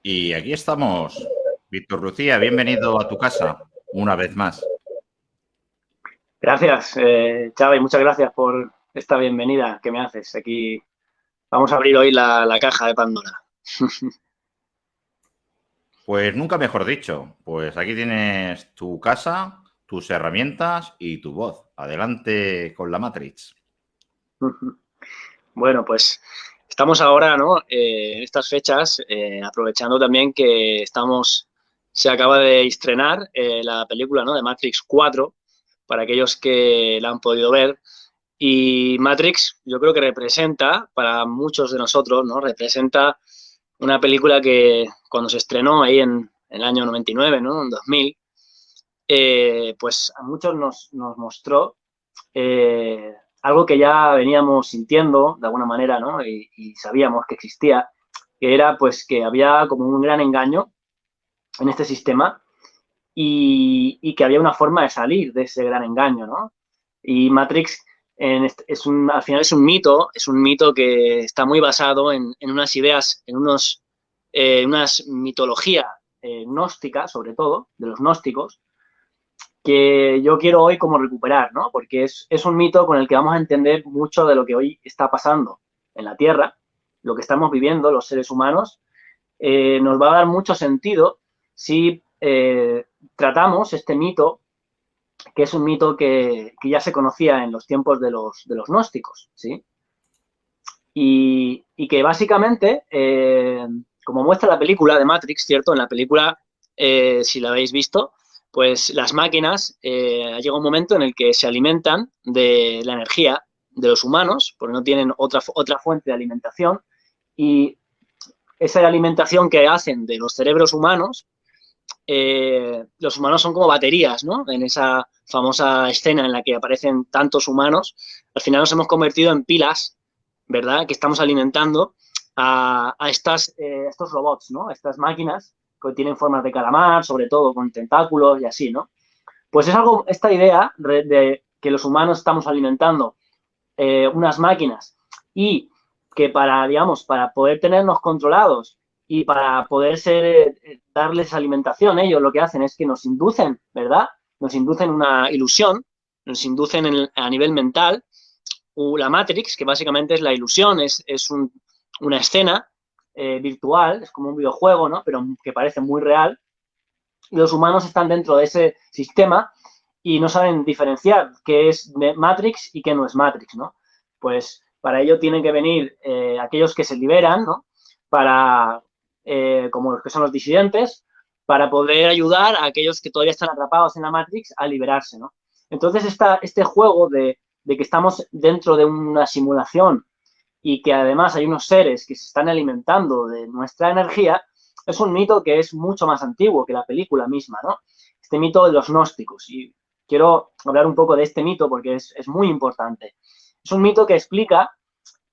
Y aquí estamos. Víctor Lucía, bienvenido a tu casa, una vez más. Gracias, Xavi, muchas gracias por esta bienvenida que me haces. Aquí vamos a abrir hoy la caja de Pandora. Pues nunca mejor dicho. Pues aquí tienes tu casa, tus herramientas y tu voz. Adelante con la Matrix. Bueno, pues estamos ahora, ¿no? En estas fechas, aprovechando también que se acaba de estrenar la película, ¿no? De Matrix 4, para aquellos que la han podido ver. Y Matrix, yo creo que representa, para muchos de nosotros, ¿no? Representa una película que cuando se estrenó ahí en el año 99, ¿no? En 2000, pues a muchos nos mostró eh, algo que ya veníamos sintiendo de alguna manera, ¿no? Y sabíamos que existía, que era pues que había como un gran engaño en este sistema y que había una forma de salir de ese gran engaño, ¿no? Y Matrix al final es un mito que está muy basado en unas ideas, unas mitología gnóstica, sobre todo, de los gnósticos, que yo quiero hoy como recuperar, ¿no? Porque es un mito con el que vamos a entender mucho de lo que hoy está pasando en la Tierra, lo que estamos viviendo los seres humanos, nos va a dar mucho sentido si tratamos este mito, que es un mito que ya se conocía en los tiempos de los gnósticos, ¿sí? Y que básicamente, como muestra la película de Matrix, ¿cierto? En la película, si la habéis visto, pues las máquinas llega un momento en el que se alimentan de la energía de los humanos, porque no tienen otra fuente de alimentación, y esa alimentación que hacen de los cerebros humanos, los humanos son como baterías, ¿no? En esa famosa escena en la que aparecen tantos humanos, al final nos hemos convertido en pilas, ¿verdad? Que estamos alimentando estos robots, ¿no? Estas máquinas que tienen formas de calamar, sobre todo con tentáculos y así, ¿no? Pues es algo, esta idea de que los humanos estamos alimentando unas máquinas y que para, digamos, para poder tenernos controlados y para poder darles alimentación, ellos lo que hacen es que nos inducen, ¿verdad? Nos inducen una ilusión, nos inducen a nivel mental la Matrix, que básicamente es la ilusión, una escena virtual, es como un videojuego, ¿no? Pero que parece muy real. Y los humanos están dentro de ese sistema y no saben diferenciar qué es Matrix y qué no es Matrix, ¿no? Pues para ello tienen que venir aquellos que se liberan, ¿no? Para, como los que son los disidentes, para poder ayudar a aquellos que todavía están atrapados en la Matrix a liberarse, ¿no? Entonces este juego de que estamos dentro de una simulación y que además hay unos seres que se están alimentando de nuestra energía, es un mito que es mucho más antiguo que la película misma, ¿no? Este mito de los gnósticos. Y quiero hablar un poco de este mito porque es muy importante. Es un mito que explica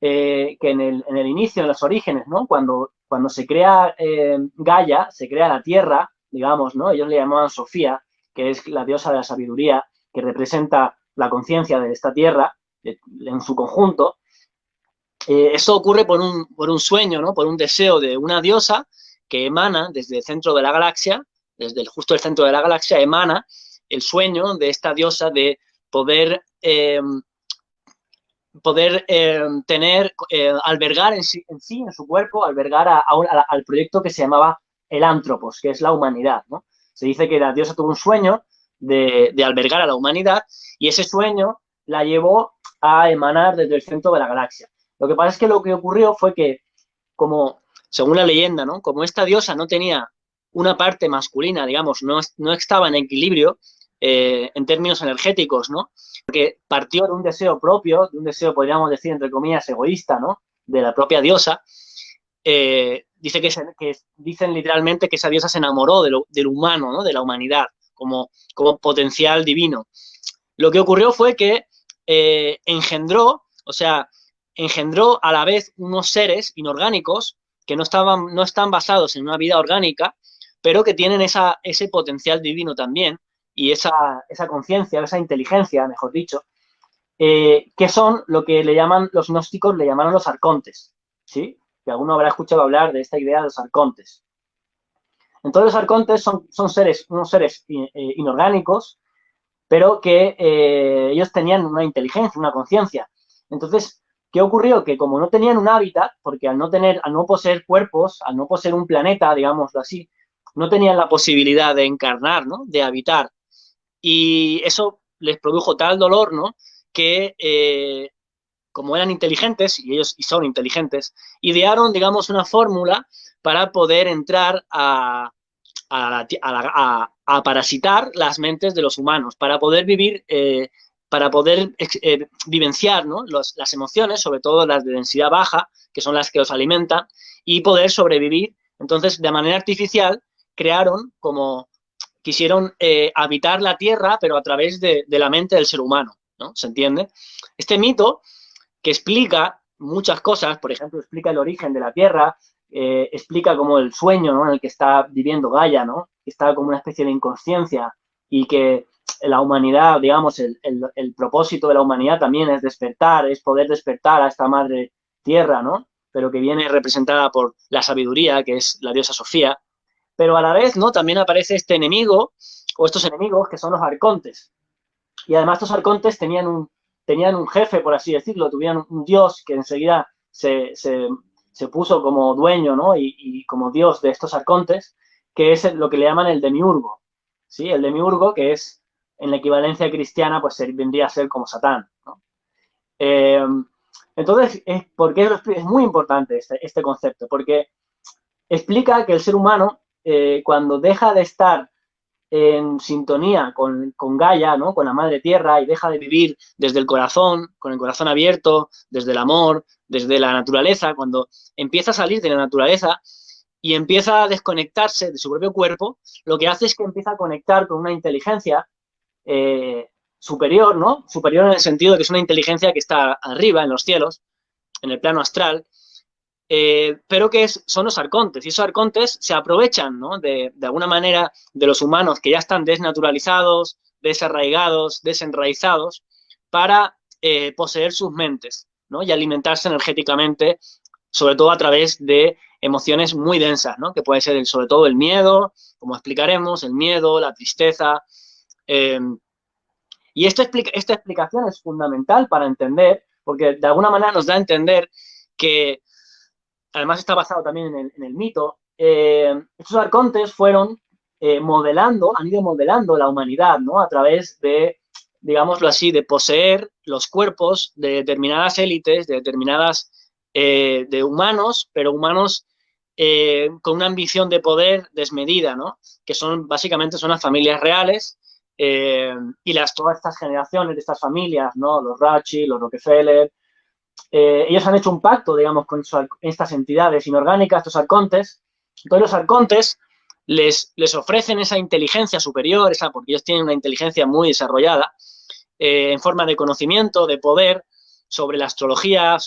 que en el inicio, en los orígenes, ¿no? Cuando se crea Gaia, se crea la Tierra, digamos, ¿no? Ellos le llamaban Sofía, que es la diosa de la sabiduría, que representa la conciencia de esta Tierra en su conjunto. Eso ocurre por un sueño, ¿no? Por un deseo de una diosa que emana desde el centro de la galaxia, justo el centro de la galaxia, emana el sueño de esta diosa de poder, albergar en su cuerpo, albergar al proyecto que se llamaba el Antropos, que es la humanidad, ¿no? Se dice que la diosa tuvo un sueño de albergar a la humanidad y ese sueño la llevó a emanar desde el centro de la galaxia. Lo que pasa es que lo que ocurrió fue que, como según la leyenda, ¿no? Como esta diosa no tenía una parte masculina, digamos, no estaba en equilibrio en términos energéticos, ¿no? Porque partió de un deseo propio, de un deseo, podríamos decir, entre comillas, egoísta, ¿no? De la propia diosa. Dice que dicen literalmente que esa diosa se enamoró del humano, ¿no? De la humanidad, como potencial divino. Lo que ocurrió fue que o sea, engendró a la vez unos seres inorgánicos que no están basados en una vida orgánica, pero que tienen ese potencial divino también y esa conciencia, esa inteligencia, mejor dicho, que son lo que le llaman los gnósticos, le llamaron los arcontes, ¿sí? Que alguno habrá escuchado hablar de esta idea de los arcontes. Entonces los arcontes son seres, unos seres inorgánicos, pero que ellos tenían una inteligencia, una conciencia. Entonces, ¿qué ocurrió? Que como no tenían un hábitat, porque al no poseer cuerpos, al no poseer un planeta, digámoslo así, no tenían la posibilidad de encarnar, ¿no? De habitar. Y eso les produjo tal dolor, ¿no? Que como eran inteligentes, y ellos y son inteligentes, idearon, digamos, una fórmula para poder entrar a parasitar las mentes de los humanos, para poder vivir, para poder vivenciar, ¿no? Las emociones, sobre todo las de densidad baja, que son las que los alimentan, y poder sobrevivir. Entonces, de manera artificial, crearon como quisieron habitar la Tierra, pero a través de la mente del ser humano, ¿no? ¿Se entiende? Este mito que explica muchas cosas, por ejemplo, explica el origen de la Tierra, explica como el sueño, ¿no? En el que está viviendo Gaia, ¿no? Que está como una especie de inconsciencia y que la humanidad, digamos, el propósito de la humanidad también es despertar, es poder despertar a esta madre Tierra, ¿no? Pero que viene representada por la sabiduría, que es la diosa Sofía, pero a la vez, ¿no? También aparece este enemigo, o estos enemigos, que son los arcontes. Y además estos arcontes tenían un jefe, por así decirlo, tuvieron un dios que enseguida se puso como dueño, ¿no? Y como dios de estos arcontes, que es lo que le llaman el demiurgo, ¿sí? El demiurgo, que es, en la equivalencia cristiana, pues vendría a ser como Satán, ¿no? Eh, entonces, ¿por qué es muy importante este concepto? Porque explica que el ser humano, cuando deja de estar en sintonía con Gaia, ¿no? Con la madre tierra, y deja de vivir desde el corazón, con el corazón abierto, desde el amor, desde la naturaleza, cuando empieza a salir de la naturaleza y empieza a desconectarse de su propio cuerpo, lo que hace es que empieza a conectar con una inteligencia superior, ¿no? Superior en el sentido de que es una inteligencia que está arriba, en los cielos, en el plano astral, pero que son los arcontes, y esos arcontes se aprovechan, ¿no? De alguna manera de los humanos que ya están desnaturalizados, desarraigados, desenraizados, para poseer sus mentes, ¿no? Y alimentarse energéticamente, sobre todo a través de emociones muy densas, ¿no? Que puede ser sobre todo el miedo, como explicaremos, el miedo, la tristeza. Eh, y esta explicación es fundamental para entender, porque de alguna manera nos da a entender que además está basado también en el mito, estos arcontes fueron han ido modelando la humanidad, ¿no? A través de, digámoslo así, de poseer los cuerpos de determinadas élites, de determinadas, de humanos, pero humanos con una ambición de poder desmedida, ¿no? Que básicamente son las familias reales, y todas estas generaciones de estas familias, ¿no? Los Rothschild, los Rockefeller, ellos han hecho un pacto, digamos, con estas entidades inorgánicas, estos arcontes. Entonces los arcontes les ofrecen esa inteligencia superior, porque ellos tienen una inteligencia muy desarrollada, en forma de conocimiento, de poder, sobre la astrología,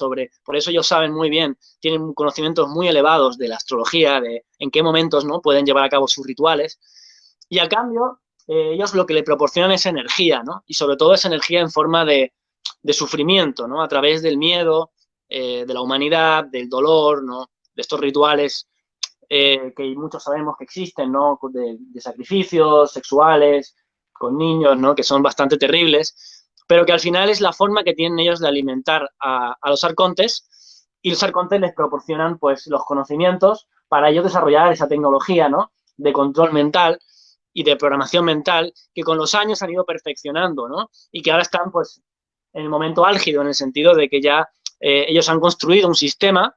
por eso ellos saben muy bien, tienen conocimientos muy elevados de la astrología, de en qué momentos, ¿no? Pueden llevar a cabo sus rituales. Y a cambio, ellos lo que le proporcionan es energía, ¿no? Y sobre todo es energía en forma de sufrimiento, ¿no? A través del miedo, de la humanidad, del dolor, ¿no? De estos rituales que muchos sabemos que existen, ¿no? De sacrificios sexuales con niños, ¿no? Que son bastante terribles, pero que al final es la forma que tienen ellos de alimentar a los arcontes, y los arcontes les proporcionan, pues, los conocimientos para ellos desarrollar esa tecnología, ¿no? De control mental y de programación mental que con los años han ido perfeccionando, ¿no? Y que ahora están, pues, en el momento álgido, en el sentido de que ya ellos han construido un sistema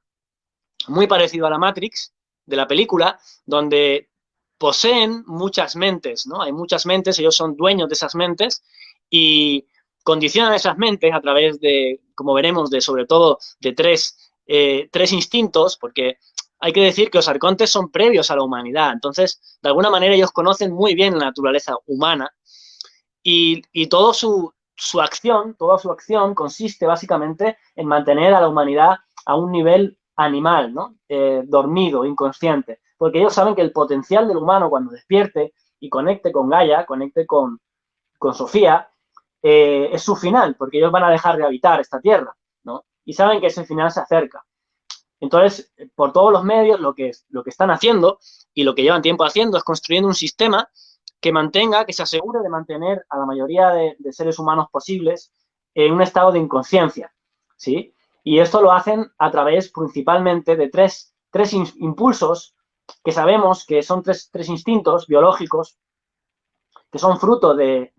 muy parecido a la Matrix de la película, donde poseen muchas mentes, ¿no? Hay muchas mentes, ellos son dueños de esas mentes y condicionan esas mentes a través de, como veremos, de sobre todo de tres instintos, porque hay que decir que los arcontes son previos a la humanidad, entonces, de alguna manera ellos conocen muy bien la naturaleza humana y toda su acción consiste básicamente en mantener a la humanidad a un nivel animal, ¿no? Dormido, inconsciente, porque ellos saben que el potencial del humano cuando despierte y conecte con Gaia, conecte con Sofía, es su final, porque ellos van a dejar de habitar esta tierra, ¿no? Y saben que ese final se acerca. Entonces, por todos los medios, lo que están haciendo y lo que llevan tiempo haciendo es construyendo un sistema que mantenga, que se asegure de mantener a la mayoría de seres humanos posibles en un estado de inconsciencia, ¿sí? Y esto lo hacen a través principalmente de tres impulsos que sabemos que son tres instintos biológicos que son fruto del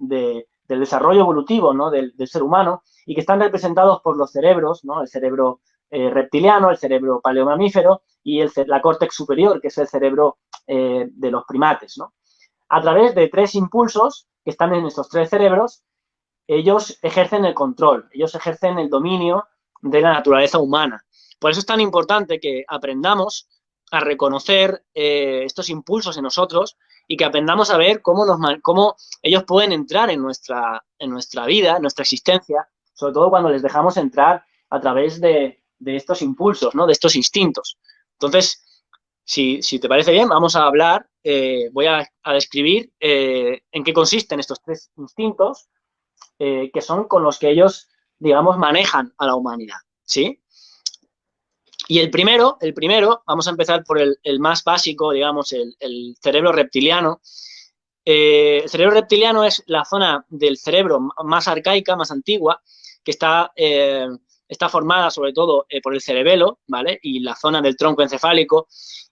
desarrollo evolutivo, ¿no? del ser humano y que están representados por los cerebros, ¿no? El cerebro reptiliano, el cerebro paleomamífero y la córtex superior, que es el cerebro de los primates, ¿no? A través de tres impulsos que están en estos tres cerebros, ellos ejercen el control, ellos ejercen el dominio de la naturaleza humana. Por eso es tan importante que aprendamos a reconocer estos impulsos en nosotros y que aprendamos a ver cómo ellos pueden entrar en nuestra vida, en nuestra existencia, sobre todo cuando les dejamos entrar a través de estos impulsos, ¿no? De estos instintos. Entonces, si te parece bien, vamos a hablar, voy a describir en qué consisten estos tres instintos que son con los que ellos, digamos, manejan a la humanidad, ¿sí? Y el primero, vamos a empezar por el más básico, digamos, el cerebro reptiliano. El cerebro reptiliano es la zona del cerebro más arcaica, más antigua, que está formada sobre todo por el cerebelo, ¿vale? Y la zona del tronco encefálico,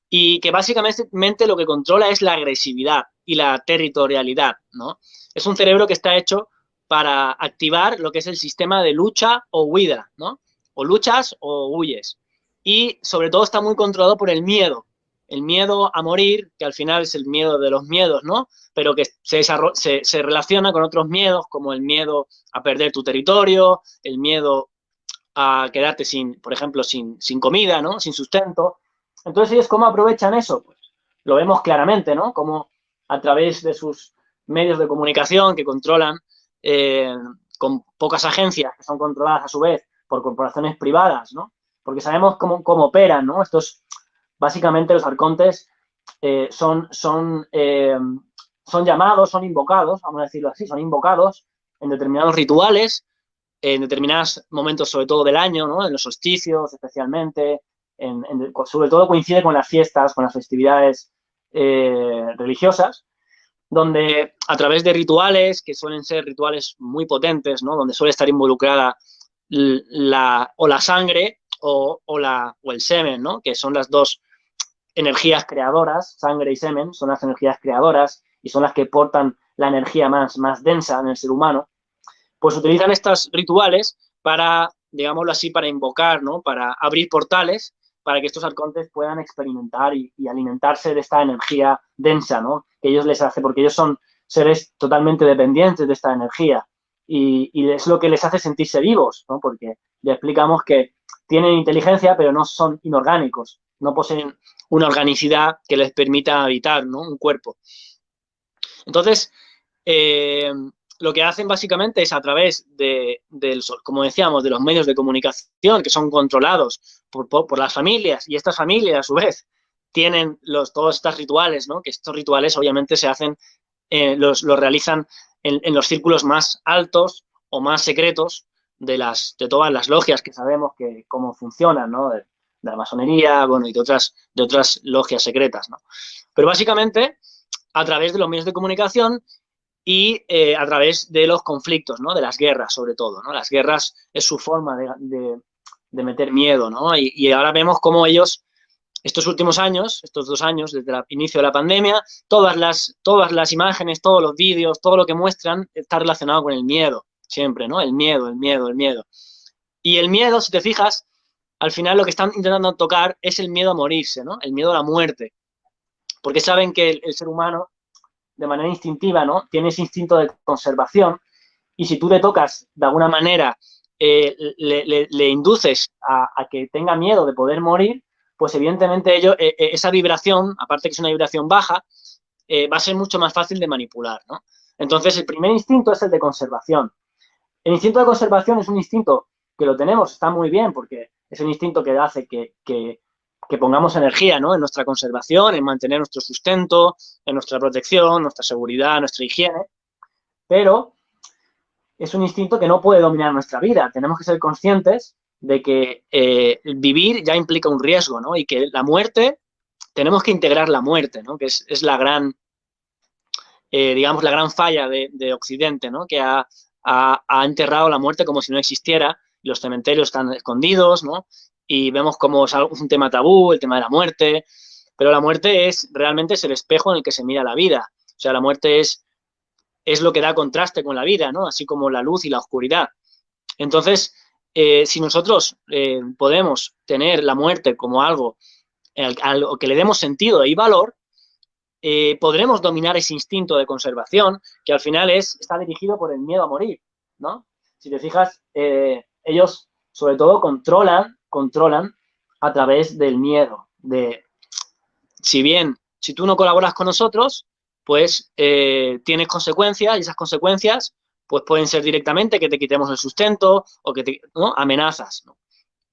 y que básicamente lo que controla es la agresividad y la territorialidad, ¿no? Es un cerebro que está hecho para activar lo que es el sistema de lucha o huida, ¿no? O luchas o huyes. Y sobre todo está muy controlado por el miedo a morir, que al final es el miedo de los miedos, ¿no? Pero que se relaciona con otros miedos, como el miedo a perder tu territorio, el miedo a quedarte por ejemplo, sin comida, ¿no? Sin sustento. Entonces, ellos, ¿cómo aprovechan eso? Pues lo vemos claramente, ¿no? Como a través de sus medios de comunicación que controlan con pocas agencias que son controladas a su vez por corporaciones privadas, ¿no? Porque sabemos cómo operan, ¿no? Básicamente los arcontes son llamados, son invocados, vamos a decirlo así, son invocados en determinados rituales, en determinados momentos, sobre todo del año, ¿no? En los solsticios especialmente, sobre todo coincide con las fiestas, con las festividades religiosas, donde a través de rituales, que suelen ser rituales muy potentes, ¿no? Donde suele estar involucrada la sangre o el semen, ¿no? Que son las dos energías creadoras, sangre y semen, son las energías creadoras y son las que portan la energía más densa en el ser humano, pues utilizan estos rituales para, digámoslo así, para invocar, ¿no? Para abrir portales para que estos arcontes puedan experimentar y alimentarse de esta energía densa, ¿no? Que ellos les hace, porque ellos son seres totalmente dependientes de esta energía y es lo que les hace sentirse vivos, ¿no? Porque le explicamos que tienen inteligencia, pero no son inorgánicos, no poseen una organicidad que les permita habitar, ¿no? Un cuerpo. Entonces, lo que hacen básicamente es a través como decíamos, de los medios de comunicación que son controlados por las familias, y estas familias a su vez tienen todos estos rituales, ¿no? Que estos rituales obviamente se hacen, los realizan en los círculos más altos o más secretos de todas las logias que sabemos cómo funcionan, ¿no? De la masonería, bueno, y de otras logias secretas, ¿no? Pero básicamente a través de los medios de comunicación y a través de los conflictos, ¿no? De las guerras, sobre todo, ¿no? Las guerras es su forma de meter miedo, ¿no? Y ahora vemos cómo ellos, estos últimos años, estos 2 años, desde el inicio de la pandemia, todas las imágenes, todos los vídeos, todo lo que muestran está relacionado con el miedo, siempre, ¿no? El miedo. Y el miedo, si te fijas, al final lo que están intentando tocar es el miedo a morirse, ¿no? El miedo a la muerte. Porque saben que el ser humano, de manera instintiva, ¿no? Tiene ese instinto de conservación y si tú le tocas de alguna manera, le induces a que tenga miedo de poder morir, pues evidentemente esa vibración, aparte que es una vibración baja, va a ser mucho más fácil de manipular, ¿no? Entonces, el primer instinto es el de conservación. El instinto de conservación es un instinto que lo tenemos, está muy bien, porque es un instinto que hace que pongamos energía, ¿no? En nuestra conservación, en mantener nuestro sustento, en nuestra protección, nuestra seguridad, nuestra higiene, pero es un instinto que no puede dominar nuestra vida. Tenemos que ser conscientes de que vivir ya implica un riesgo, ¿no? Y que la muerte, tenemos que integrar la muerte, ¿no? Que es la gran, digamos, la gran falla de Occidente, ¿no? Que ha enterrado la muerte como si no existiera, y los cementerios están escondidos, ¿no? Y vemos como es un tema tabú, el tema de la muerte, pero la muerte realmente es el espejo en el que se mira la vida. O sea, la muerte es lo que da contraste con la vida, ¿no? Así como la luz y la oscuridad. Entonces, si nosotros podemos tener la muerte como algo al que le demos sentido y valor, podremos dominar ese instinto de conservación que al final está dirigido por el miedo a morir, ¿no? Si te fijas, ellos sobre todo controlan a través del miedo. Si tú no colaboras con nosotros, pues tienes consecuencias y esas consecuencias pues pueden ser directamente que te quitemos el sustento o que ¿no? Amenazas, ¿no?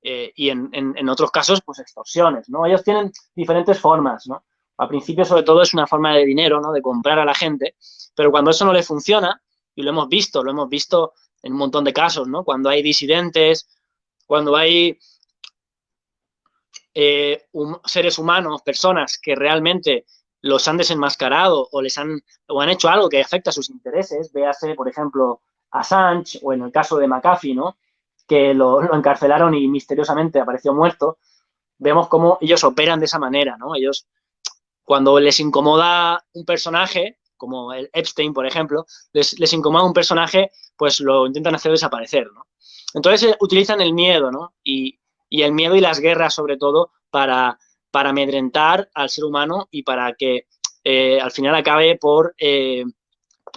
Y en otros casos, pues extorsiones, ¿no? Ellos tienen diferentes formas, ¿no? Al principio, sobre todo, es una forma de dinero, ¿no? De comprar a la gente, pero cuando eso no le funciona, y lo hemos visto en un montón de casos, ¿no? Cuando hay disidentes, cuando hay seres humanos, personas que realmente los han desenmascarado o han hecho algo que afecta a sus intereses, véase, por ejemplo, Assange o en el caso de McAfee, ¿no? Que lo encarcelaron y misteriosamente apareció muerto, vemos cómo ellos operan de esa manera, ¿no? Ellos, cuando les incomoda un personaje, como el Epstein, por ejemplo, les incomoda un personaje, pues lo intentan hacer desaparecer, ¿no? Entonces utilizan el miedo, ¿no? Y el miedo y las guerras, sobre todo, para amedrentar al ser humano y para que al final acabe por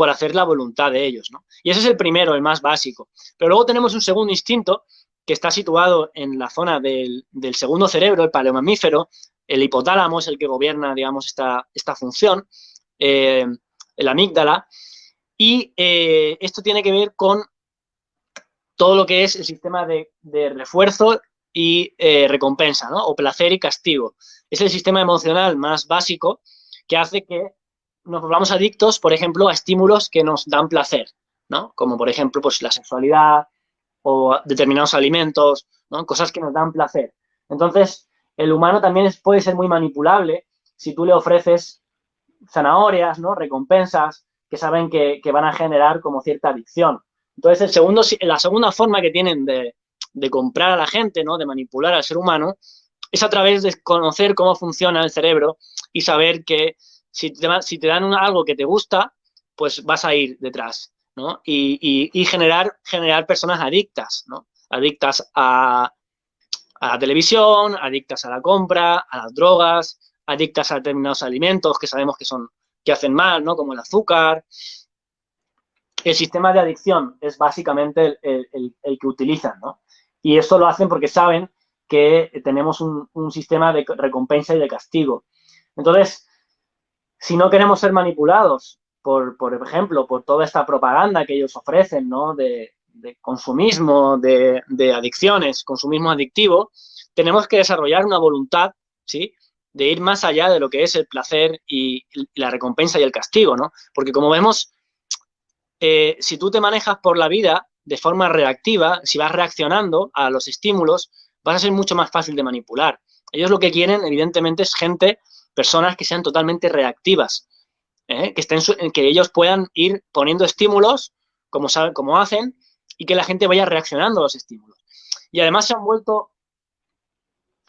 hacer la voluntad de ellos, ¿no? Y ese es el primero, el más básico. Pero luego tenemos un segundo instinto que está situado en la zona del segundo cerebro, el paleomamífero. El hipotálamo es el que gobierna, digamos, esta función, el amígdala, y esto tiene que ver con todo lo que es el sistema de refuerzo y recompensa, ¿no? O placer y castigo. Es el sistema emocional más básico que hace que nos volvamos adictos, por ejemplo, a estímulos que nos dan placer, ¿no? Como, por ejemplo, pues la sexualidad o determinados alimentos, ¿no? Cosas que nos dan placer. Entonces, el humano también puede ser muy manipulable si tú le ofreces zanahorias, ¿no? Recompensas que saben que van a generar como cierta adicción. Entonces, la segunda forma que tienen de comprar a la gente, ¿no? De manipular al ser humano, es a través de conocer cómo funciona el cerebro y saber que si te dan algo que te gusta, pues vas a ir detrás, ¿no? Y generar personas adictas, ¿no? Adictas a la televisión, adictas a la compra, a las drogas, adictas a determinados alimentos que sabemos que hacen mal, ¿no? Como el azúcar. El sistema de adicción es básicamente el que utilizan, ¿no? Y esto lo hacen porque saben que tenemos un sistema de recompensa y de castigo. Entonces, si no queremos ser manipulados, por ejemplo, por toda esta propaganda que ellos ofrecen, ¿no? De consumismo, de adicciones, consumismo adictivo, tenemos que desarrollar una voluntad, ¿sí? De ir más allá de lo que es el placer y la recompensa y el castigo, ¿no? Porque como vemos, si tú te manejas por la vida de forma reactiva, si vas reaccionando a los estímulos, vas a ser mucho más fácil de manipular. Ellos lo que quieren, evidentemente, es personas que sean totalmente reactivas, que ellos puedan ir poniendo estímulos como hacen y que la gente vaya reaccionando a los estímulos. Y además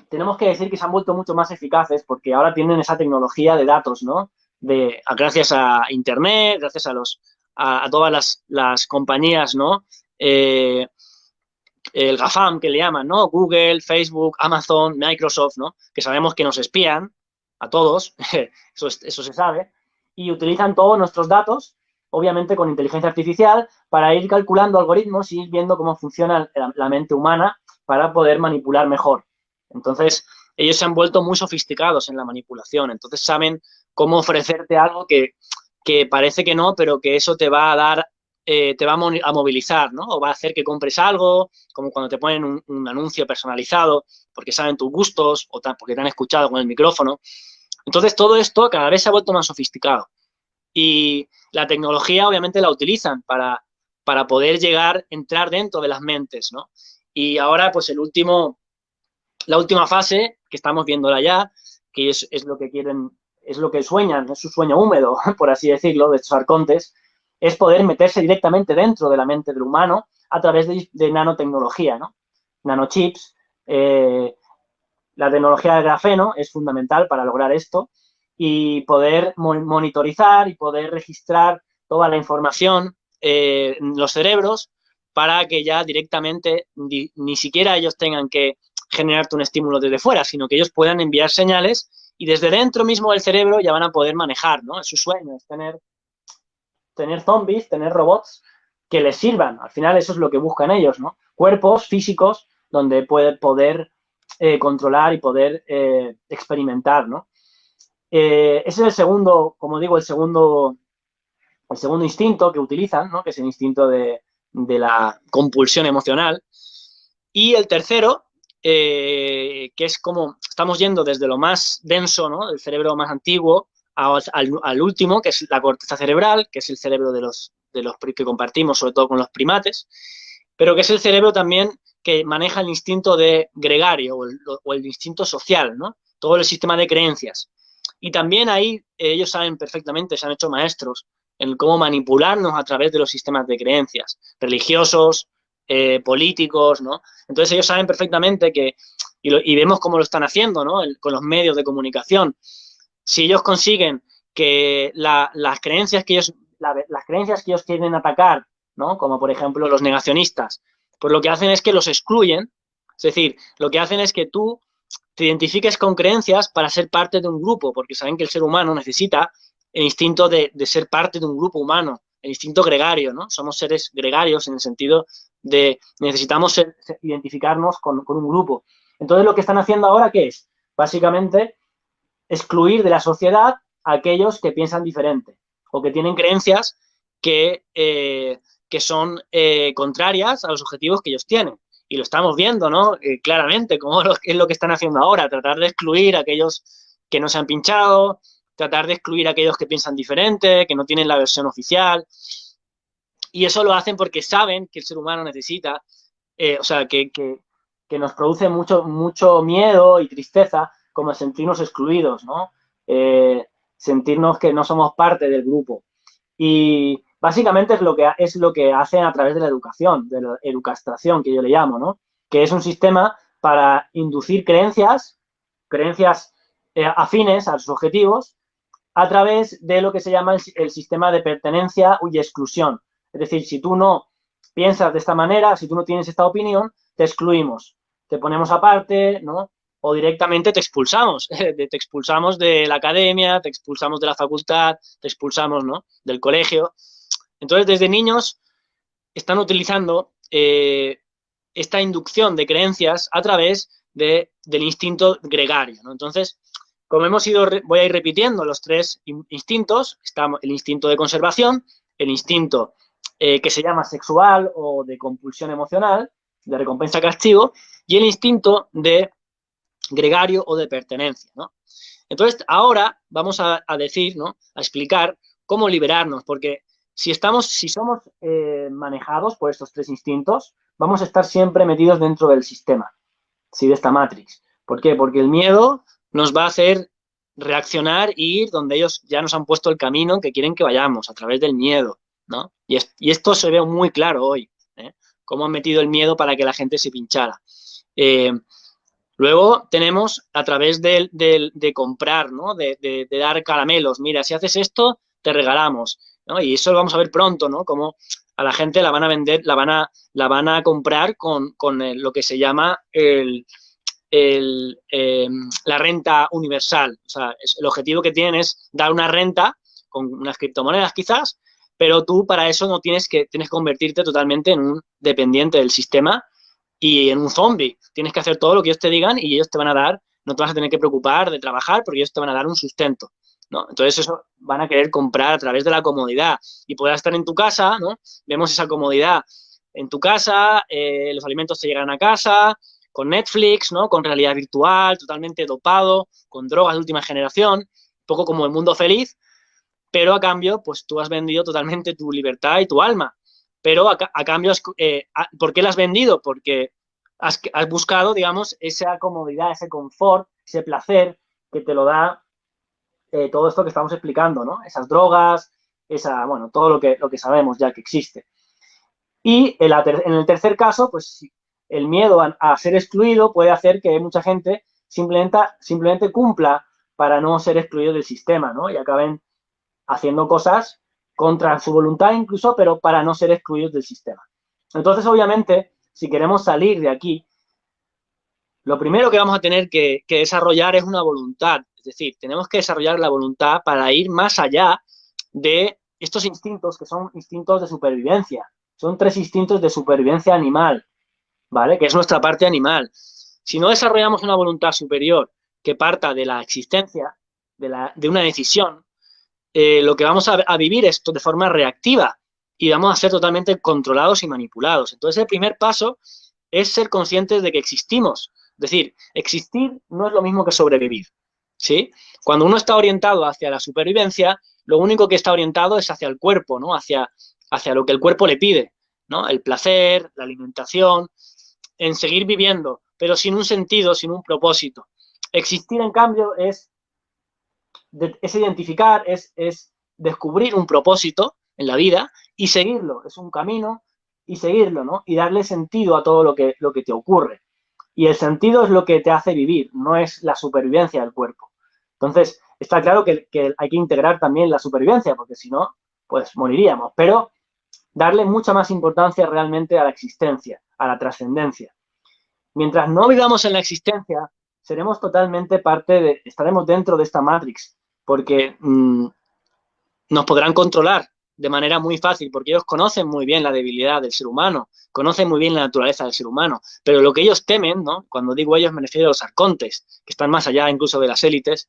tenemos que decir que se han vuelto mucho más eficaces porque ahora tienen esa tecnología de datos, ¿no? Gracias a Internet, gracias a todas las compañías, ¿no? El GAFAM que le llaman, ¿no? Google, Facebook, Amazon, Microsoft, ¿no? Que sabemos que nos espían a todos, eso se sabe, y utilizan todos nuestros datos, obviamente con inteligencia artificial, para ir calculando algoritmos y ir viendo cómo funciona la mente humana para poder manipular mejor. Entonces, ellos se han vuelto muy sofisticados en la manipulación, entonces saben cómo ofrecerte algo que parece que no, pero que eso te va a dar, te va a movilizar, ¿no? O va a hacer que compres algo, como cuando te ponen un anuncio personalizado, porque saben tus gustos o porque te han escuchado con el micrófono. Entonces, todo esto cada vez se ha vuelto más sofisticado. Y la tecnología, obviamente, la utilizan para poder entrar dentro de las mentes, ¿no? Y ahora, pues la última fase, que estamos viéndola ya, que es lo que quieren, es lo que sueñan, es su sueño húmedo, por así decirlo, de estos arcontes, es poder meterse directamente dentro de la mente del humano a través de nanotecnología, ¿no? Nanochips. La tecnología del grafeno es fundamental para lograr esto y poder monitorizar y poder registrar toda la información en los cerebros para que ya directamente ni siquiera ellos tengan que generarte un estímulo desde fuera, sino que ellos puedan enviar señales y desde dentro mismo del cerebro ya van a poder manejar, ¿no? Es su sueño, es tener zombies, tener robots que les sirvan. Al final eso es lo que buscan ellos, ¿no? Cuerpos físicos donde puede poder controlar y poder experimentar, ¿no? Ese es el segundo, como digo, el segundo instinto que utilizan, ¿no? Que es el instinto de la compulsión emocional. Y el tercero, que es como estamos yendo desde lo más denso, ¿no? El cerebro más antiguo, al último, que es la corteza cerebral, que es el cerebro de los que compartimos, sobre todo con los primates, pero que es el cerebro también que maneja el instinto de gregario o el instinto social, ¿no? Todo el sistema de creencias. Y también ahí ellos saben perfectamente, se han hecho maestros en cómo manipularnos a través de los sistemas de creencias religiosos, políticos, ¿no? Entonces ellos saben perfectamente que, y vemos cómo lo están haciendo, ¿no? Con los medios de comunicación. Si ellos consiguen que las creencias que ellos quieren atacar, ¿no? Como por ejemplo los negacionistas, pues lo que hacen es que los excluyen, es decir, lo que hacen es que tú te identifiques con creencias para ser parte de un grupo, porque saben que el ser humano necesita el instinto de ser parte de un grupo humano, el instinto gregario, ¿no? Somos seres gregarios en el sentido de necesitamos identificarnos con un grupo. Entonces lo que están haciendo ahora, ¿qué es? Básicamente excluir de la sociedad a aquellos que piensan diferente o que tienen creencias que son contrarias a los objetivos que ellos tienen. Y lo estamos viendo, ¿no? Claramente, como es lo que están haciendo ahora, tratar de excluir a aquellos que no se han pinchado, tratar de excluir a aquellos que piensan diferente, que no tienen la versión oficial. Y eso lo hacen porque saben que el ser humano necesita, o sea, que nos produce mucho miedo y tristeza como sentirnos excluidos, ¿no? Sentirnos que no somos parte del grupo. Y básicamente es lo que hacen a través de la educación, de la educastración, que yo le llamo, ¿no? Que es un sistema para inducir creencias afines a sus objetivos a través de lo que se llama el sistema de pertenencia y exclusión. Es decir, si tú no piensas de esta manera, si tú no tienes esta opinión, te excluimos, te ponemos aparte, ¿no? O directamente te expulsamos, te expulsamos de la academia, te expulsamos de la facultad, te expulsamos, ¿no? Del colegio. Entonces, desde niños están utilizando esta inducción de creencias a través del instinto gregario, ¿no? Entonces, como voy a ir repitiendo los tres instintos, está el instinto de conservación, el instinto que se llama sexual o de compulsión emocional, de recompensa-castigo, y el instinto de gregario o de pertenencia, ¿no? Entonces, ahora vamos a decir, ¿no? A explicar cómo liberarnos, porque si somos manejados por estos tres instintos, vamos a estar siempre metidos dentro del sistema, ¿sí? De esta Matrix. ¿Por qué? Porque el miedo nos va a hacer reaccionar e ir donde ellos ya nos han puesto el camino que quieren que vayamos, a través del miedo, ¿no? Y esto se ve muy claro hoy, ¿eh? Cómo han metido el miedo para que la gente se pinchara. Luego tenemos a través de comprar, ¿no? De dar caramelos. Mira, si haces esto, te regalamos, ¿no? Y eso lo vamos a ver pronto, ¿no? Como a la gente la van a vender, la van a comprar con lo que se llama la renta universal. O sea, el objetivo que tienen es dar una renta con unas criptomonedas quizás, pero tú para eso no tienes que convertirte totalmente en un dependiente del sistema y en un zombie. Tienes que hacer todo lo que ellos te digan y ellos te van a dar, no te vas a tener que preocupar de trabajar porque ellos te van a dar un sustento, ¿no? Entonces eso van a querer comprar a través de la comodidad y poder estar en tu casa, ¿no? Vemos esa comodidad en tu casa, los alimentos te llegan a casa, con Netflix, ¿no? Con realidad virtual, totalmente dopado, con drogas de última generación, un poco como el mundo feliz, pero a cambio, pues tú has vendido totalmente tu libertad y tu alma. Pero a cambio, ¿por qué la has vendido? Porque has buscado, digamos, esa comodidad, ese confort, ese placer que te lo da todo esto que estamos explicando, ¿no? Esas drogas, bueno, todo lo que sabemos ya que existe. Y en el tercer caso, pues el miedo a ser excluido puede hacer que mucha gente simplemente cumpla para no ser excluido del sistema, ¿no? Y acaben haciendo cosas contra su voluntad incluso, pero para no ser excluidos del sistema. Entonces, obviamente, si queremos salir de aquí, lo primero que vamos a tener que desarrollar es una voluntad. Es decir, tenemos que desarrollar la voluntad para ir más allá de estos instintos que son instintos de supervivencia. Son 3 instintos de supervivencia animal, ¿vale? Que es nuestra parte animal. Si no desarrollamos una voluntad superior que parta de la existencia, de una decisión, lo que vamos a vivir es de forma reactiva y vamos a ser totalmente controlados y manipulados. Entonces, el primer paso es ser conscientes de que existimos. Es decir, existir no es lo mismo que sobrevivir, ¿sí? Cuando uno está orientado hacia la supervivencia, lo único que está orientado es hacia el cuerpo, ¿no? Hacia lo que el cuerpo le pide, ¿no? El placer, la alimentación, en seguir viviendo, pero sin un sentido, sin un propósito. Existir, en cambio, es identificar, es descubrir un propósito en la vida y seguirlo. Es un camino y seguirlo, ¿no? Y darle sentido a todo lo que te ocurre. Y el sentido es lo que te hace vivir, no es la supervivencia del cuerpo. Entonces, está claro que hay que integrar también la supervivencia, porque si no, pues moriríamos. Pero darle mucha más importancia realmente a la existencia, a la trascendencia. Mientras no vivamos en la existencia, seremos totalmente estaremos dentro de esta Matrix, porque nos podrán controlar de manera muy fácil, porque ellos conocen muy bien la debilidad del ser humano, conocen muy bien la naturaleza del ser humano, pero lo que ellos temen, ¿no? Cuando digo ellos me refiero a los arcontes, que están más allá incluso de las élites,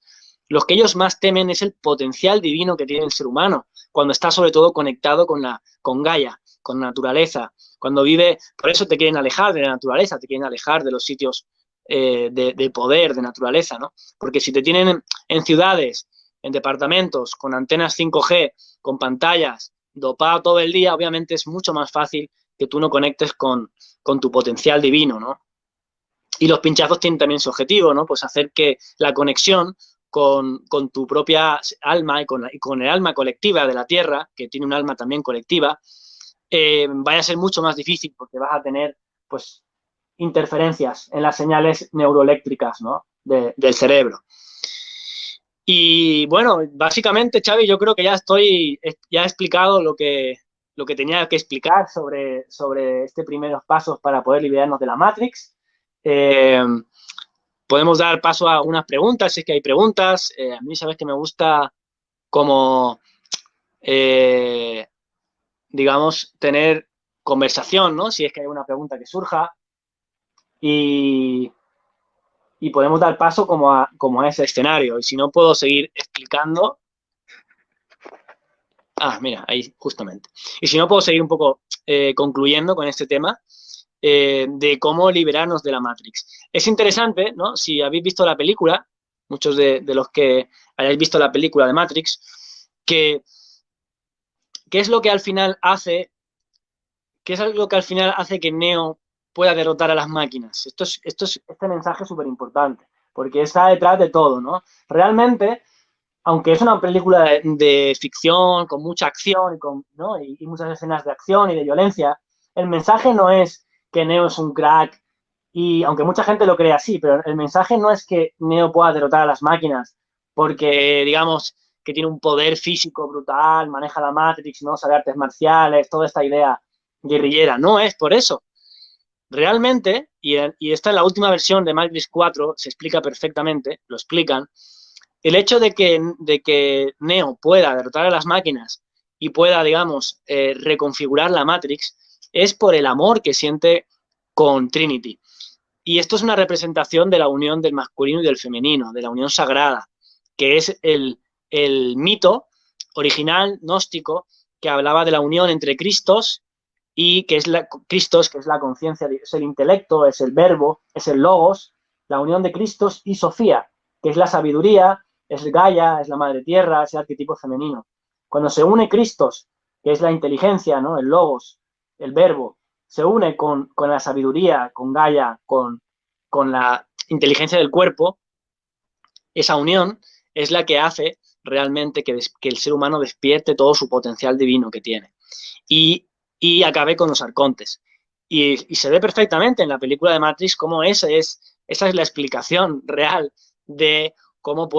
lo que ellos más temen es el potencial divino que tiene el ser humano, cuando está sobre todo conectado con Gaia, con la naturaleza, cuando vive, por eso te quieren alejar de la naturaleza, te quieren alejar de los sitios de poder, de naturaleza, ¿no? Porque si te tienen en ciudades, en departamentos, con antenas 5G, con pantallas, dopado todo el día, obviamente es mucho más fácil que tú no conectes con tu potencial divino, ¿no? Y los pinchazos tienen también su objetivo, ¿no? Pues hacer que la conexión con tu propia alma y con el alma colectiva de la Tierra, que tiene un alma también colectiva, vaya a ser mucho más difícil porque vas a tener, pues, interferencias en las señales neuroeléctricas, ¿no? del cerebro. Y bueno, básicamente, Xavi, yo creo que ya he explicado lo que tenía que explicar sobre estos primeros pasos para poder liberarnos de la Matrix. Podemos dar paso a unas preguntas, si es que hay preguntas. A mí sabes que me gusta como, digamos, tener conversación, ¿no? Si es que hay una pregunta que surja. Y podemos dar paso como a ese escenario. Y si no, puedo seguir explicando. Ah, mira, ahí justamente. Y si no, puedo seguir un poco concluyendo con este tema de cómo liberarnos de la Matrix. Es interesante, ¿no? Si habéis visto la película, muchos de los que hayáis visto la película de Matrix, ¿qué es lo que al final hace que Neo pueda derrotar a las máquinas? Este mensaje es súper importante, porque está detrás de todo, ¿no? Realmente, aunque es una película de ficción, con mucha acción ¿no? y muchas escenas de acción y de violencia, el mensaje no es que Neo es un crack, y aunque mucha gente lo cree así, pero el mensaje no es que Neo pueda derrotar a las máquinas, porque, digamos, que tiene un poder físico brutal, maneja la Matrix, ¿no? Sabe artes marciales, toda esta idea guerrillera. No es por eso. Realmente, y esta en la última versión de Matrix 4 se explica perfectamente, lo explican, el hecho de que Neo pueda derrotar a las máquinas y pueda, digamos, reconfigurar la Matrix es por el amor que siente con Trinity. Y esto es una representación de la unión del masculino y del femenino, de la unión sagrada, que es el mito original gnóstico que hablaba de la unión entre Cristos y que es la conciencia, es el intelecto, es el verbo, es el logos, la unión de Cristos y Sofía, que es la sabiduría, es Gaia, es la madre tierra, es el arquetipo femenino. Cuando se une Cristos, que es la inteligencia, ¿no? El logos, el verbo, se une con la sabiduría, con Gaia, con la inteligencia del cuerpo, esa unión es la que hace realmente que el ser humano despierte todo su potencial divino que tiene y acabe con los arcontes. Y se ve perfectamente en la película de Matrix cómo esa es la explicación real de cómo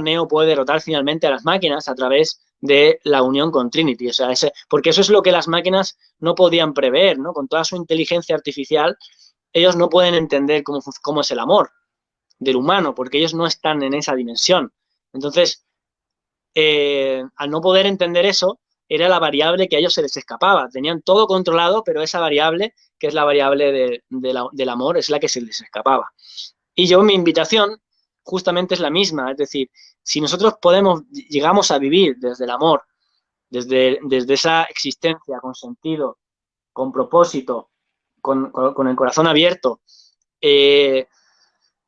Neo puede derrotar finalmente a las máquinas a través de la unión con Trinity. O sea, porque eso es lo que las máquinas no podían prever, ¿no? Con toda su inteligencia artificial, ellos no pueden entender cómo es el amor del humano, porque ellos no están en esa dimensión. Entonces, al no poder entender eso, era la variable que a ellos se les escapaba. Tenían todo controlado, pero esa variable, que es la variable del amor, es la que se les escapaba. Y mi invitación justamente es la misma, es decir, si nosotros llegamos a vivir desde el amor, desde esa existencia con sentido, con propósito, con el corazón abierto,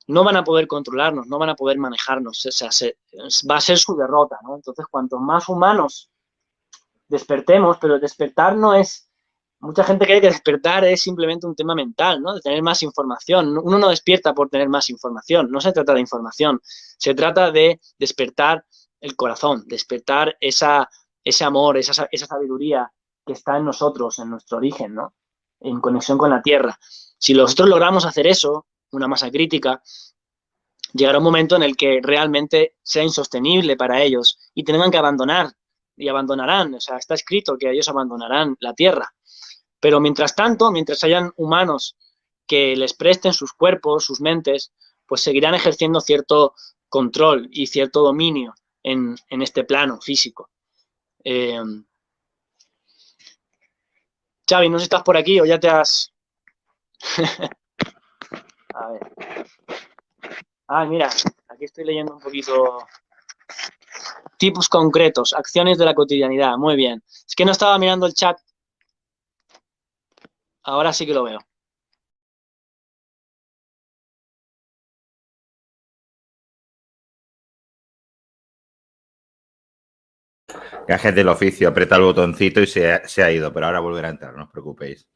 no van a poder controlarnos, no van a poder manejarnos, o sea, va a ser su derrota, ¿no? Entonces, cuanto más humanos despertemos, pero despertar no es... Mucha gente cree que despertar es simplemente un tema mental, ¿no? De tener más información. Uno no despierta por tener más información, no se trata de información, se trata de despertar el corazón, despertar ese amor, esa sabiduría que está en nosotros, en nuestro origen, ¿no? En conexión con la tierra. Si nosotros logramos hacer eso, una masa crítica, llegará un momento en el que realmente sea insostenible para ellos y tengan que abandonar, y abandonarán, o sea, está escrito que ellos abandonarán la tierra. Pero mientras tanto, mientras hayan humanos que les presten sus cuerpos, sus mentes, pues seguirán ejerciendo cierto control y cierto dominio en este plano físico. Xavi, no sé si estás por aquí o ya te has... A ver. Mira, aquí estoy leyendo un poquito... Tipos concretos, acciones de la cotidianidad. Muy bien. Es que no estaba mirando el chat. Ahora sí que lo veo. Gajes del oficio, aprieta el botoncito y se ha ido, pero ahora volverá a entrar, no os preocupéis.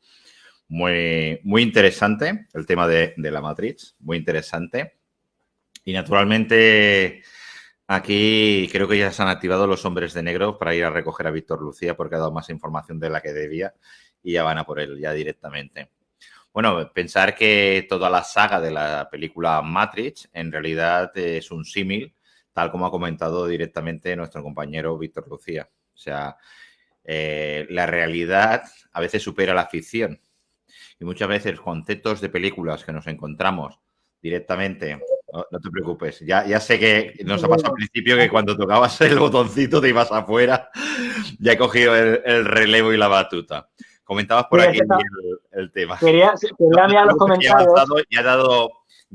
Muy, muy interesante el tema de la Matrix, muy interesante. Y naturalmente aquí creo que ya se han activado los hombres de negro para ir a recoger a Víctor Lucía porque ha dado más información de la que debía y ya van a por él ya directamente. Bueno, pensar que toda la saga de la película Matrix en realidad es un símil, tal como ha comentado directamente nuestro compañero Víctor Lucía. O sea, la realidad a veces supera la ficción y muchas veces conceptos de películas que nos encontramos directamente, no te preocupes, ya sé que nos ha pasado al principio que cuando tocabas el botoncito te ibas afuera, ya he cogido el relevo y la batuta. Comentabas por aquí el tema. Quería mirar los comentarios. Ya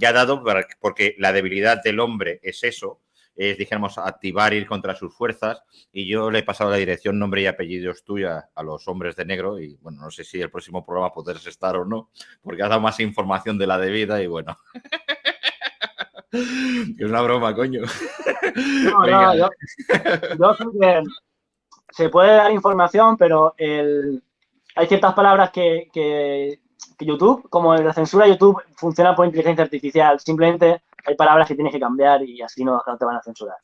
ha dado, porque la debilidad del hombre es eso, es, dijéramos, activar, ir contra sus fuerzas, y yo le he pasado la dirección, nombre y apellidos tuya a los hombres de negro, y bueno, no sé si el próximo programa podrás estar o no, porque has dado más información de la debida, y bueno. Es una broma, coño. No, yo creo que se puede dar información, pero hay ciertas palabras que YouTube, como la censura de YouTube, funciona por inteligencia artificial. Simplemente hay palabras que tienes que cambiar y así no te van a censurar.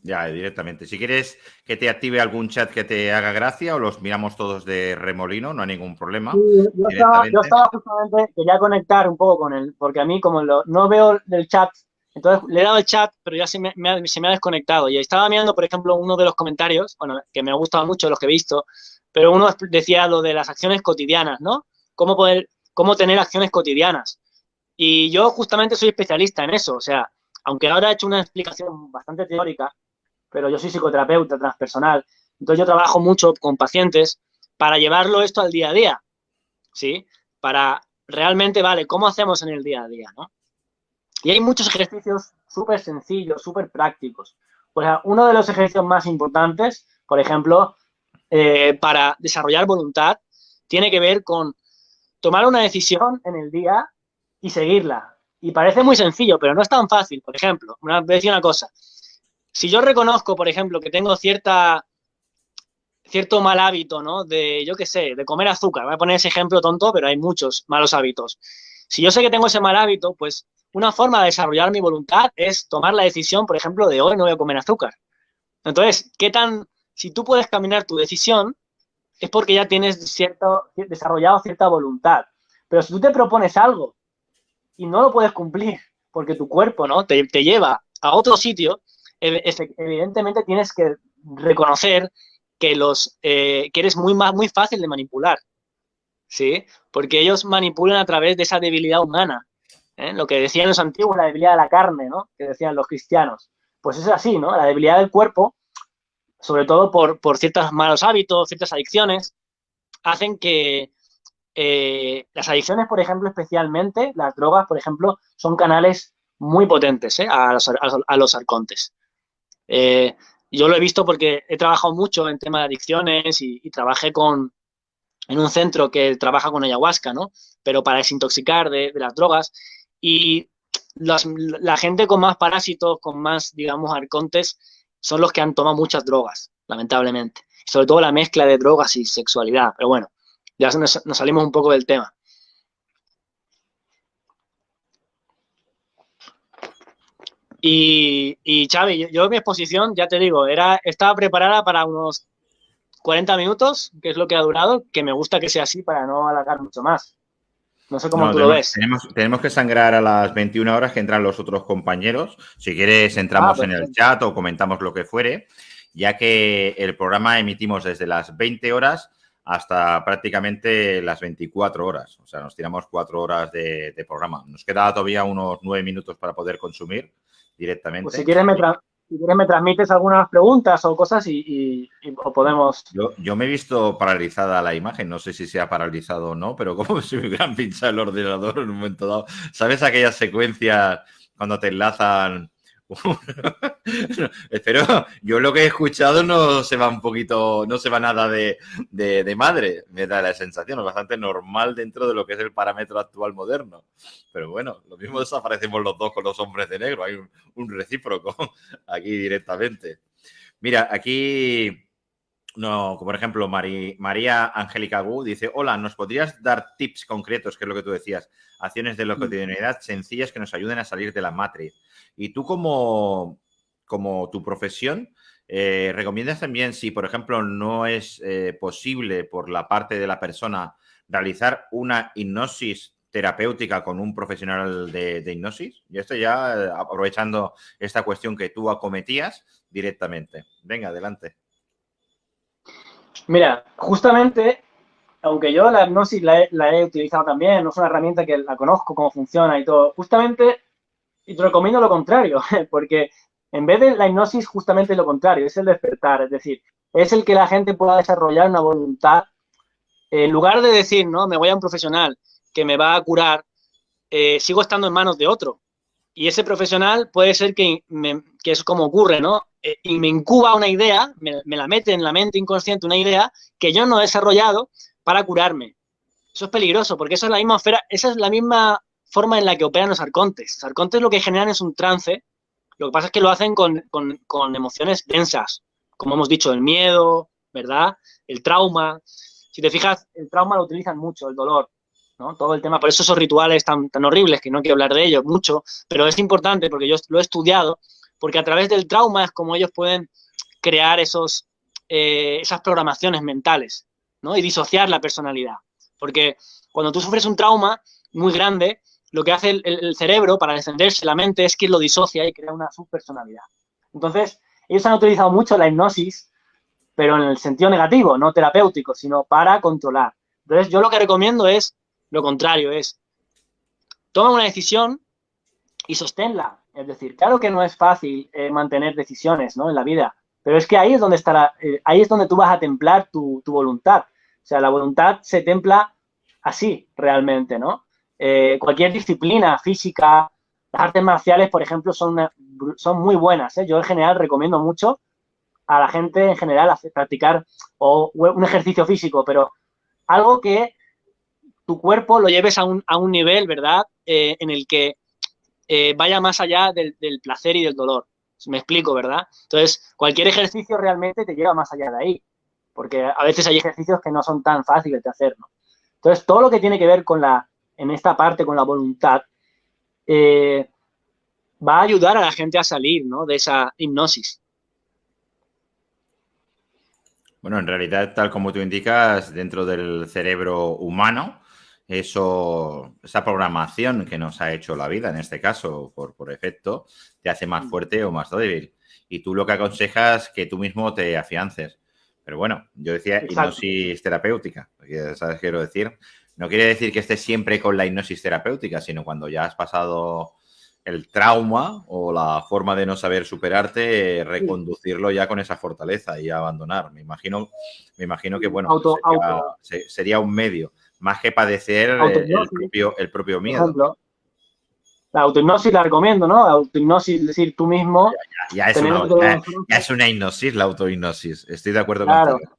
Ya, directamente. Si quieres que te active algún chat que te haga gracia o los miramos todos de remolino, no hay ningún problema. Sí, yo estaba justamente, quería conectar un poco con él, porque a mí como no veo del chat, entonces le he dado el chat, pero ya se me ha desconectado. Y estaba mirando, por ejemplo, uno de los comentarios, bueno, que me ha gustado mucho los que he visto, pero uno decía lo de las acciones cotidianas, ¿no? Cómo tener acciones cotidianas. Y yo justamente soy especialista en eso, o sea, aunque ahora he hecho una explicación bastante teórica, pero yo soy psicoterapeuta transpersonal, entonces yo trabajo mucho con pacientes para llevarlo esto al día a día, ¿sí? Para realmente, vale, ¿cómo hacemos en el día a día, no? Y hay muchos ejercicios súper sencillos, súper prácticos. O sea, uno de los ejercicios más importantes, por ejemplo, para desarrollar voluntad, tiene que ver con tomar una decisión en el día y seguirla. Y parece muy sencillo, pero no es tan fácil. Por ejemplo, voy a decir una cosa. Si yo reconozco, por ejemplo, que tengo cierta cierto mal hábito, ¿no? De, yo qué sé, de comer azúcar. Voy a poner ese ejemplo tonto, pero hay muchos malos hábitos. Si yo sé que tengo ese mal hábito, pues una forma de desarrollar mi voluntad es tomar la decisión, por ejemplo, de hoy no voy a comer azúcar. Entonces, si tú puedes caminar tu decisión, es porque ya tienes desarrollado cierta voluntad. Pero si tú te propones algo y no lo puedes cumplir porque tu cuerpo, ¿no? te lleva a otro sitio, evidentemente tienes que reconocer que eres muy fácil de manipular, ¿sí? Porque ellos manipulan a través de esa debilidad humana, ¿eh? Lo que decían los antiguos, la debilidad de la carne, ¿no? Que decían los cristianos. Pues es así, ¿no? La debilidad del cuerpo, sobre todo por ciertos malos hábitos, ciertas adicciones, hacen que las adicciones, por ejemplo, especialmente las drogas, por ejemplo, son canales muy potentes, a los arcontes. Eh, yo lo he visto porque he trabajado mucho en tema de adicciones y trabajé en un centro que trabaja con ayahuasca, ¿no? Pero para desintoxicar de las drogas. Y la gente con más parásitos, con más, digamos, arcontes, son los que han tomado muchas drogas, lamentablemente. Sobre todo la mezcla de drogas y sexualidad. Pero bueno, ya nos salimos un poco del tema. Y Xavi, yo mi exposición, ya te digo, estaba preparada para unos 40 minutos, que es lo que ha durado, que me gusta que sea así para no alargar mucho más. No sé cómo No, tú lo ves. tenemos que sangrar a las 21 horas que entran los otros compañeros. Si quieres, Ah, entramos en el perfecto. chat o comentamos lo que fuere, ya que el programa emitimos desde las 20 horas hasta prácticamente las 24 horas. O sea, nos tiramos 4 horas de programa. Nos queda todavía unos 9 minutos para poder consumir Pues si directamente. quieres si quieres me transmites algunas preguntas o cosas o podemos... Yo me he visto paralizada la imagen, no sé si se ha paralizado o no, pero como si me hubieran pinchado el ordenador en un momento dado. ¿Sabes aquellas secuencias cuando te enlazan? Pero yo lo que he escuchado no se va un poquito, no se va nada de madre, me da la sensación, es bastante normal dentro de lo que es el parámetro actual moderno. Pero bueno, lo mismo desaparecemos los dos con los hombres de negro, hay un recíproco aquí directamente. Mira, aquí no, como por ejemplo, María Angélica Gu dice: hola, ¿nos podrías dar tips concretos, que es lo que tú decías, acciones de la cotidianidad sencillas que nos ayuden a salir de la matriz? Y tú como tu profesión, ¿recomiendas también, si por ejemplo no es posible por la parte de la persona realizar una hipnosis terapéutica con un profesional de hipnosis? Y esto ya aprovechando esta cuestión que tú acometías directamente. Venga, adelante. Mira, justamente, aunque yo la hipnosis la he utilizado también, no es una herramienta que la conozco, cómo funciona y todo, justamente, y te recomiendo lo contrario, porque en vez de la hipnosis, justamente lo contrario, es el despertar, es decir, es el que la gente pueda desarrollar una voluntad, en lugar de decir, no, me voy a un profesional que me va a curar, sigo estando en manos de otro. Y ese profesional puede ser que es como ocurre, ¿no? Y me incuba una idea, me la mete en la mente inconsciente una idea que yo no he desarrollado para curarme. Eso es peligroso, porque esa es la misma forma en la que operan los arcontes. Los arcontes lo que generan es un trance, lo que pasa es que lo hacen con emociones densas, como hemos dicho, el miedo, ¿verdad? El trauma. Si te fijas, el trauma lo utilizan mucho, el dolor, ¿no? Todo el tema, por eso esos rituales tan horribles, que no quiero hablar de ellos mucho, pero es importante porque yo lo he estudiado, porque a través del trauma es como ellos pueden crear esas programaciones mentales, ¿no? Y disociar la personalidad. Porque cuando tú sufres un trauma muy grande, lo que hace el cerebro para defenderse, la mente, es que lo disocia y crea una subpersonalidad. Entonces, ellos han utilizado mucho la hipnosis, pero en el sentido negativo, no terapéutico, sino para controlar. Entonces, yo lo que recomiendo es lo contrario, es toma una decisión y sosténla. Es decir, claro que no es fácil mantener decisiones, ¿no? En la vida, pero es que ahí es donde ahí es donde tú vas a templar tu voluntad. O sea, la voluntad se templa así realmente, ¿no? Cualquier disciplina física, las artes marciales, por ejemplo, son muy buenas, ¿eh? Yo en general recomiendo mucho a la gente en general practicar un ejercicio físico, pero algo que tu cuerpo lo lleves a un nivel, ¿verdad? En el que vaya más allá del placer y del dolor. Me explico, ¿verdad? Entonces, cualquier ejercicio realmente te lleva más allá de ahí. porque a veces hay ejercicios que no son tan fáciles de hacer, ¿no? Entonces, todo lo que tiene que ver en esta parte con la voluntad, va a ayudar a la gente a salir, ¿no?, de esa hipnosis. Bueno, en realidad, tal como tú indicas, dentro del cerebro humano, esa programación que nos ha hecho la vida, en este caso, por efecto, te hace más fuerte o más débil. Y tú lo que aconsejas es que tú mismo te afiances. Pero bueno, yo decía Exacto. hipnosis terapéutica, porque, ¿sabes qué quiero decir? No quiere decir que estés siempre con la hipnosis terapéutica, sino cuando ya has pasado el trauma o la forma de no saber superarte, reconducirlo ya con esa fortaleza y abandonar. Me imagino que, bueno, sería un medio, más que padecer autohipnosis, el propio por miedo. ejemplo. La autohipnosis la recomiendo, ¿no? La autohipnosis, es decir, tú mismo, Ya es una hipnosis, la autohipnosis. Estoy de acuerdo claro, contigo.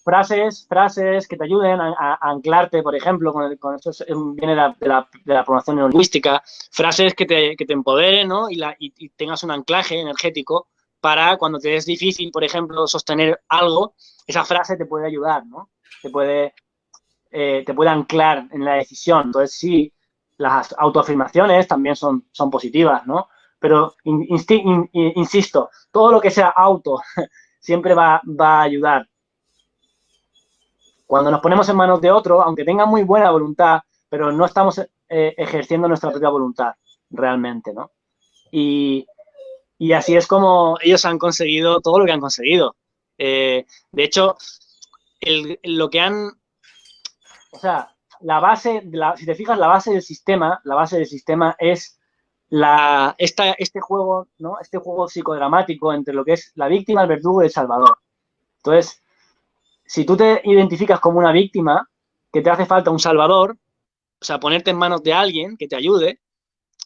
frases que te ayuden a anclarte, por ejemplo, con esto viene de la programación neurolingüística, frases que te empoderen, ¿no? Y tengas un anclaje energético para cuando te es difícil, por ejemplo, sostener algo, esa frase te puede ayudar, ¿no? Te puede anclar en la decisión. Entonces, sí, las autoafirmaciones también son positivas, ¿no? Pero, insisto, todo lo que sea auto siempre va a ayudar. Cuando nos ponemos en manos de otro, aunque tenga muy buena voluntad, pero no estamos ejerciendo nuestra propia voluntad realmente, ¿no? Y así es como ellos han conseguido todo lo que han conseguido. De hecho, lo que han... O sea, si te fijas, la base del sistema es este juego, ¿no? Este juego psicodramático entre lo que es la víctima, el verdugo y el salvador. Entonces, si tú te identificas como una víctima, que te hace falta un salvador, o sea, ponerte en manos de alguien que te ayude,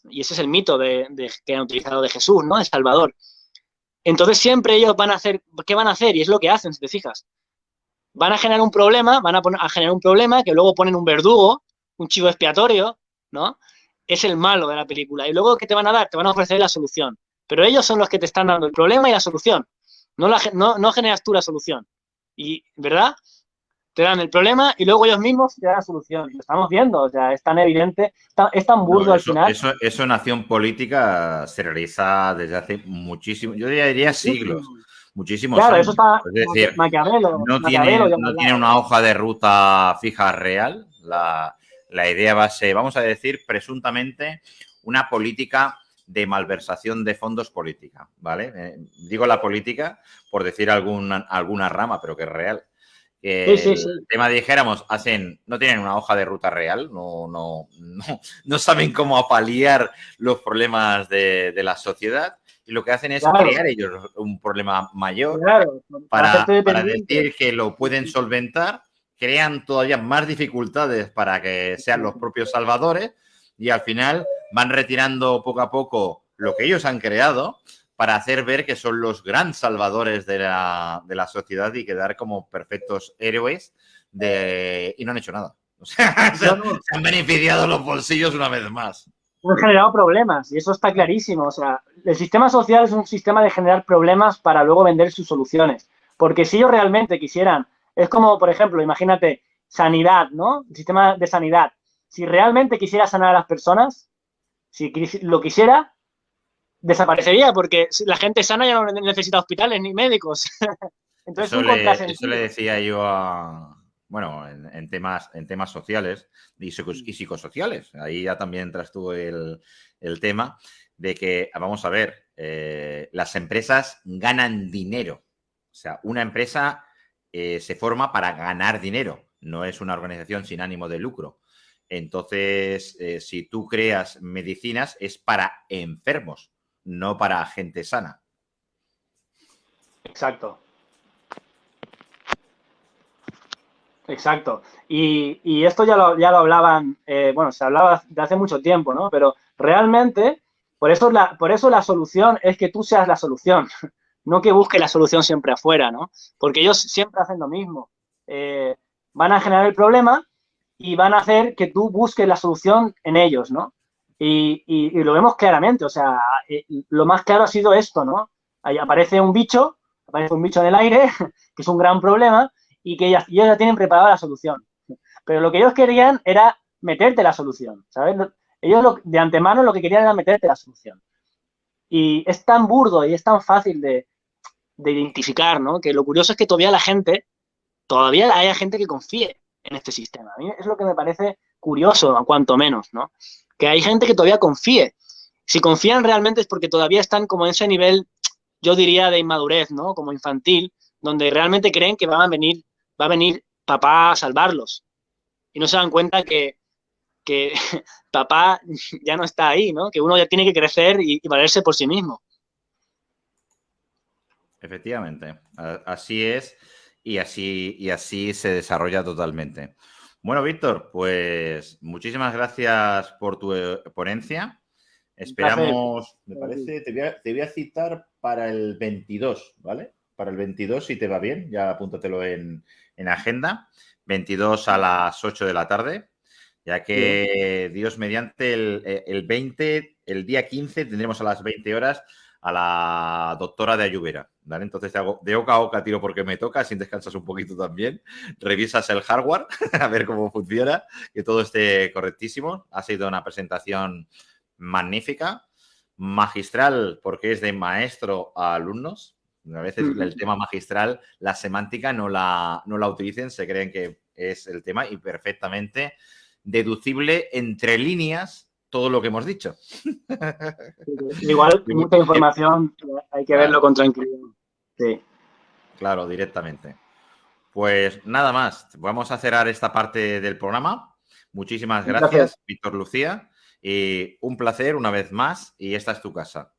y ese es el mito que han utilizado de Jesús, ¿no? De Salvador. Entonces siempre ellos van a hacer, ¿qué van a hacer? Y es lo que hacen, si te fijas. Van a generar un problema, a generar un problema que luego ponen un verdugo, un chivo expiatorio, ¿no? Es el malo de la película. Y luego, ¿qué te van a dar? Te van a ofrecer la solución. Pero ellos son los que te están dando el problema y la solución. No generas tú la solución. Y, ¿verdad? Te dan el problema y luego ellos mismos te dan la solución. Lo estamos viendo, o sea, es tan evidente, es tan No, burdo al final. eso en acción política se realiza desde hace muchísimo, yo diría siglos, muchísimos Claro, eso años. está Es decir, Maquiavelo ya no hablaba. tienen una hoja de ruta fija real. La idea va a ser, vamos a decir, presuntamente, una política de malversación de fondos política, ¿vale? Digo la política por decir alguna rama, pero que es real. Sí. El tema, dijéramos, no tienen una hoja de ruta real, no saben cómo paliar los problemas de la sociedad y lo que hacen es crear ellos un problema mayor para decir que lo pueden solventar, crean todavía más dificultades para que sean los propios salvadores y al final van retirando poco a poco lo que ellos han creado para hacer ver que son los gran salvadores de la sociedad y quedar como perfectos héroes y no han hecho nada. O sea, se han beneficiado los bolsillos una vez más. Han generado problemas y eso está clarísimo. O sea, el sistema social es un sistema de generar problemas para luego vender sus soluciones. Porque si ellos realmente quisieran, es como, por ejemplo, imagínate, sanidad, ¿no? El sistema de sanidad. Si realmente quisiera sanar a las personas, si lo quisiera, desaparecería porque la gente sana ya no necesita hospitales ni médicos. Entonces, eso le decía yo en temas sociales y psicosociales. Ahí ya también entras tú el tema de que, vamos a ver, las empresas ganan dinero. O sea, una empresa se forma para ganar dinero. No es una organización sin ánimo de lucro. Entonces, si tú creas medicinas, es para enfermos, no para gente sana. Exacto. Y esto ya lo hablaban, se hablaba de hace mucho tiempo, ¿no? Pero realmente, por eso la solución es que tú seas la solución, no que busque la solución siempre afuera, ¿no? Porque ellos siempre hacen lo mismo. Van a generar el problema y van a hacer que tú busques la solución en ellos, ¿no? Y lo vemos claramente, o sea, lo más claro ha sido esto, ¿no? Ahí aparece un bicho en el aire, que es un gran problema, y que ellos ya tienen preparada la solución. Pero lo que ellos querían era meterte la solución, ¿sabes? Ellos de antemano lo que querían era meterte la solución. Y es tan burdo y es tan fácil de identificar, ¿no? Que lo curioso es que todavía haya gente que confíe en este sistema. A mí es lo que me parece curioso, a cuanto menos, ¿no? Que hay gente que todavía confíe. Si confían realmente es porque todavía están como en ese nivel, yo diría, de inmadurez, ¿no? Como infantil, donde realmente creen que va a venir papá a salvarlos. Y no se dan cuenta que papá ya no está ahí, ¿no? Que uno ya tiene que crecer y valerse por sí mismo. Efectivamente, así es y así se desarrolla totalmente. Bueno, Víctor, pues muchísimas gracias por tu ponencia. Esperamos, me parece, te voy a citar para el 22, ¿vale? Para el 22, si te va bien, ya apúntatelo en agenda. 22 a las 8 de la tarde, ya que Dios mediante el 20, el día 15 tendremos a las 20 horas a la doctora de Ayubera, ¿vale? Entonces te hago de oca a oca, tiro porque me toca, así descansas un poquito también, revisas el hardware, a ver cómo funciona, que todo esté correctísimo. Ha sido una presentación magnífica, magistral, porque es de maestro a alumnos. A veces el tema magistral, la semántica no la utilicen, se creen que es el tema y perfectamente deducible entre líneas todo lo que hemos dicho. Igual, mucha información, hay que verlo con tranquilidad. Sí. Claro, directamente. Pues nada más, vamos a cerrar esta parte del programa. Muchísimas gracias, Víctor Lucía. Y un placer una vez más y esta es tu casa.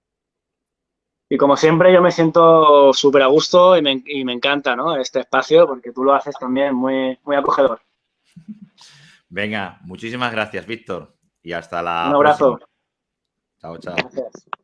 Y como siempre yo me siento súper a gusto y me encanta, ¿no? Este espacio porque tú lo haces también muy, muy acogedor. Venga, muchísimas gracias, Víctor. Y hasta la Un abrazo. próxima. Chao, chao. Gracias.